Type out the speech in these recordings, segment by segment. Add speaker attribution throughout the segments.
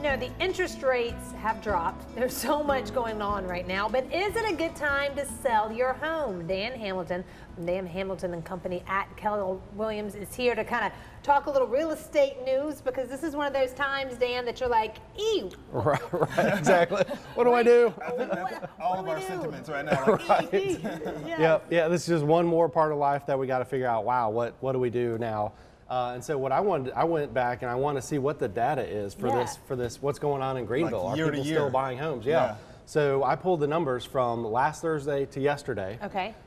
Speaker 1: know, the interest rates have dropped. There's so much going on right now, but is it a good time to sell your home? Dan Hamilton from Dan Hamilton and Company at Keller Williams is here to kind of talk a little real estate news, because this is one of those times, Dan, that you're like, ew.
Speaker 2: Right, exactly. What do I do?
Speaker 3: I think that's all of our sentiments right now. Like,
Speaker 1: Yes.
Speaker 2: Yeah, this is just one more part of life that we got to figure out, wow, what do we do now? And so what I went back and I want to see what the data is for this, what's going on in Greenville.
Speaker 3: Like
Speaker 2: Are
Speaker 3: year to
Speaker 2: people
Speaker 3: year.
Speaker 2: still buying homes? Yeah. So I pulled the numbers from last Thursday to yesterday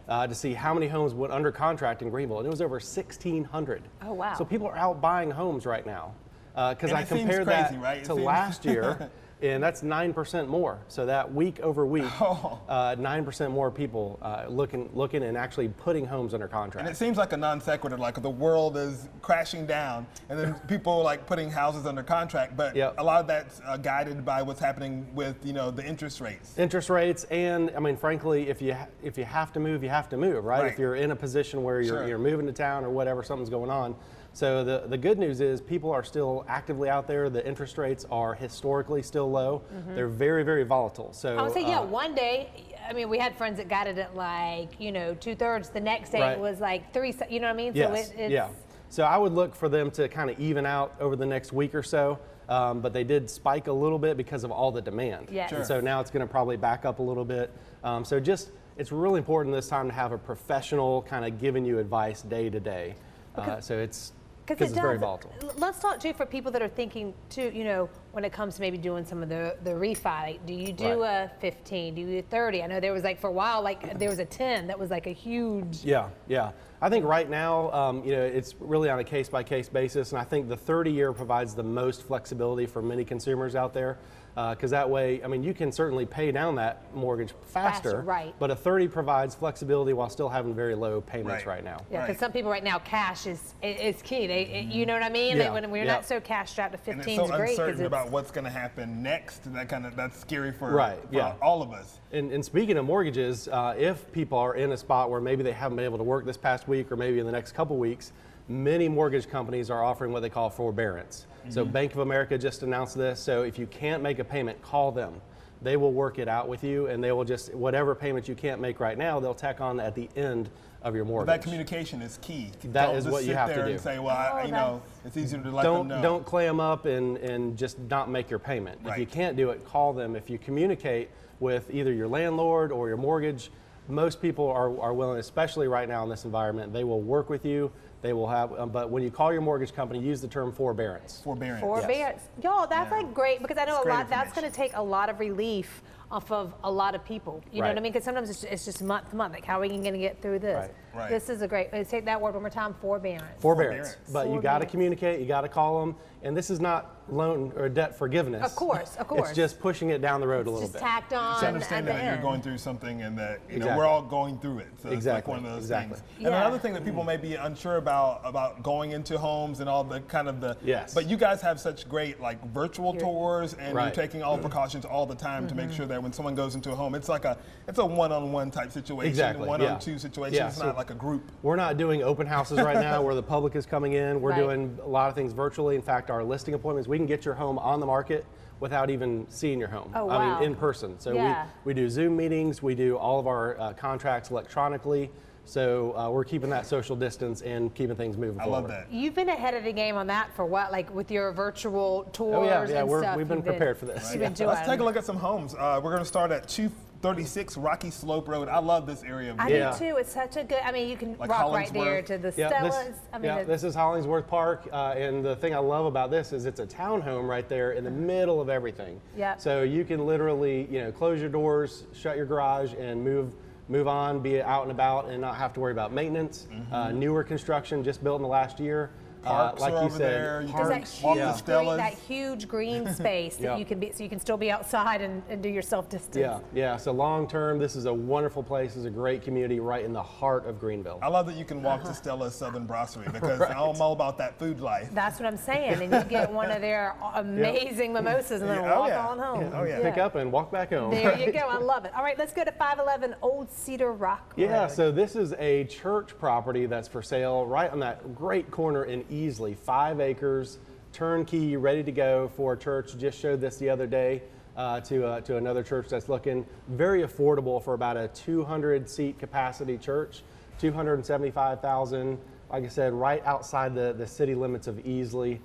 Speaker 2: to see how many homes went under contract in Greenville, and it was over 1,600.
Speaker 1: Oh, wow.
Speaker 2: So people are out buying homes right now. Because I compared
Speaker 3: crazy,
Speaker 2: that
Speaker 3: right?
Speaker 2: to last year, and that's 9% more. So that week over week, 9% more people looking and actually putting homes under contract.
Speaker 3: And it seems like a non sequitur, like the world is crashing down, and then people like putting houses under contract. But a lot of that's guided by what's happening with the interest rates.
Speaker 2: Interest rates, and I mean, frankly, if you have to move, you have to move, right? If you're in a position where you're moving to town or whatever, something's going on. So the good news is people are still actively out there. The interest rates are historically still low. They're very, very volatile. So
Speaker 1: I would say, one day, I mean, we had friends that got it at like, 2/3. The next day it was like 3, you know what I mean?
Speaker 2: Yes,
Speaker 1: So
Speaker 2: So I would look for them to kind of even out over the next week or so. But they did spike a little bit because of all the demand.
Speaker 1: Yes.
Speaker 2: And so now it's going to probably back up a little bit. It's really important this time to have a professional kind of giving you advice day to day. So it's because it's very volatile.
Speaker 1: Let's talk too for people that are thinking too, when it comes to maybe doing some of the refi. Like, do you do a 15? Do you do a 30? I know there was like for a while, like there was a 10 that was like a huge.
Speaker 2: Yeah. I think right now, it's really on a case-by-case basis, and I think the 30-year provides the most flexibility for many consumers out there, because that way, I mean, you can certainly pay down that mortgage faster,
Speaker 1: right?
Speaker 2: But a 30 provides flexibility while still having very low payments right now.
Speaker 1: Yeah, because some people right now, cash is key. You know what I mean? When we're not so cash strapped, to 15
Speaker 3: and it's so
Speaker 1: is great.
Speaker 3: Uncertain about what's going to happen next. That's scary for all of us.
Speaker 2: And speaking of mortgages, if people are in a spot where maybe they haven't been able to work this past week or maybe in the next couple weeks, many mortgage companies are offering what they call forbearance. So Bank of America just announced this. So if you can't make a payment, call them. They will work it out with you, and they will just, whatever payment you can't make right now, they'll tack on at the end of your mortgage.
Speaker 3: That communication is key.
Speaker 2: That is what you have to do.
Speaker 3: And say, well, it's easier to let them know.
Speaker 2: Don't clam up and just not make your payment. If you can't do it, call them. If you communicate with either your landlord or your mortgage, most people are willing, especially right now in this environment, they will work with you. They will have, but when you call your mortgage company, use the term forbearance.
Speaker 3: Forbearance.
Speaker 1: Yes. Y'all, that's like great, because I know that's going to take a lot of relief off of a lot of people. You know what I mean? Because sometimes it's just month to month. Like, how are we going to get through this?
Speaker 3: Right.
Speaker 1: This is a great. Let's take that word one more time. Forbearance.
Speaker 2: Forbearance. But you got to communicate. You got to call them. And this is not loan or debt forgiveness.
Speaker 1: Of course.
Speaker 2: It's just pushing it down the road a little bit.
Speaker 1: Just tacked on.
Speaker 3: Just understanding that you're going through something and that we're all going through it. So it's like one of those things. And another thing that people may be unsure about going into homes and all the kind of the.
Speaker 2: Yes.
Speaker 3: But you guys have such great like virtual tours, and you're taking all precautions all the time to make sure that when someone goes into a home, it's a one-on-one type situation.
Speaker 2: Exactly.
Speaker 3: One-on-two situation. It's not like a group.
Speaker 2: We're not doing open houses right now where the public is coming in. We're doing a lot of things virtually. In fact, our listing appointments, we can get your home on the market without even seeing your home.
Speaker 1: Oh, wow.
Speaker 2: I mean, in person. So we do Zoom meetings. We do all of our contracts electronically. So we're keeping that social distance and keeping things moving forward.
Speaker 3: I love that.
Speaker 1: You've been ahead of the game on that for what, like with your virtual tours and stuff?
Speaker 2: We've been prepared for this.
Speaker 3: Let's take a look at some homes. We're going to start at 236 Rocky Slope Road. I love this area.
Speaker 1: I do too. It's such a good, I mean, you can walk right there to the Stellas.
Speaker 2: This is Hollingsworth Park. And the thing I love about this is it's a townhome right there in the middle of everything. So you can literally, close your doors, shut your garage, and move on, be out and about, and not have to worry about maintenance. Newer construction, just built in the last year.
Speaker 3: Parks
Speaker 2: like
Speaker 3: are
Speaker 2: you
Speaker 3: over
Speaker 2: said,
Speaker 3: there. You
Speaker 1: There's
Speaker 3: can
Speaker 1: that huge green space that you can be, so you can still be outside and do your self-distance.
Speaker 2: So long term, this is a wonderful place. It's a great community right in the heart of Greenville.
Speaker 3: I love that you can walk to Stella's Southern Brasserie, because I'm all about that food life.
Speaker 1: That's what I'm saying. And you get one of their amazing mimosas and then walk on home.
Speaker 2: Pick up and walk back home.
Speaker 1: There you go. I love it. All right, let's go to 511 Old Cedar Rock Road.
Speaker 2: So this is a church property that's for sale right on that great corner in Easley. 5 acres. turnkey, ready to go for a church. Just showed this the other day to another church that's looking very affordable for about a 200 seat capacity church, 275,000. Like I said, right outside the city limits of Easley.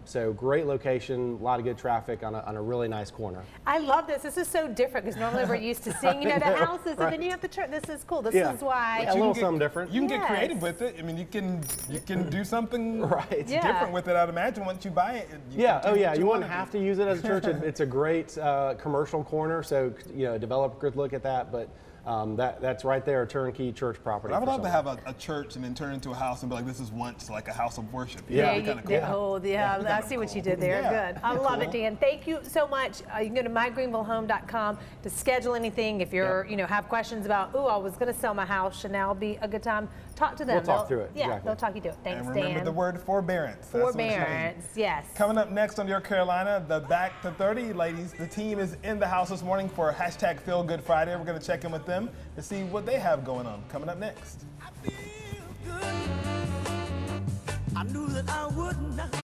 Speaker 2: So great location, a lot of good traffic on a really nice corner.
Speaker 1: I love this. This is so different because normally we're used to seeing, the houses, and then you have the church. This is cool. This is why.
Speaker 2: Yeah, a little something different.
Speaker 3: You can get creative with it. I mean, you can do something
Speaker 2: right.
Speaker 3: different with it. I'd imagine once you buy it.
Speaker 2: You wouldn't have to use it as a church. It's a great commercial corner, so a developer could look at that, but. That's right there, a turnkey church property.
Speaker 3: I would love to have a church and then turn it into a house and be like, this is once like a house of worship.
Speaker 1: Yeah, cool. I see what you did there.
Speaker 3: Yeah.
Speaker 1: Good. I love it, Dan. Thank you so much. You can go to mygreenvillehome.com to schedule anything. If you're, have questions about, I was going to sell my house, should now be a good time. Talk to them.
Speaker 2: We'll talk through it.
Speaker 1: Yeah,
Speaker 2: exactly.
Speaker 1: they'll talk you through it. Thanks,
Speaker 3: and remember
Speaker 1: Dan.
Speaker 3: the word forbearance.
Speaker 1: Forbearance, yes.
Speaker 3: Coming up next on Your Carolina, the Back to 30 ladies. The team is in the house this morning for hashtag Feel Good Friday. We're going to check in with them to see what they have going on. Coming up next.
Speaker 4: I feel good. I knew that I would not.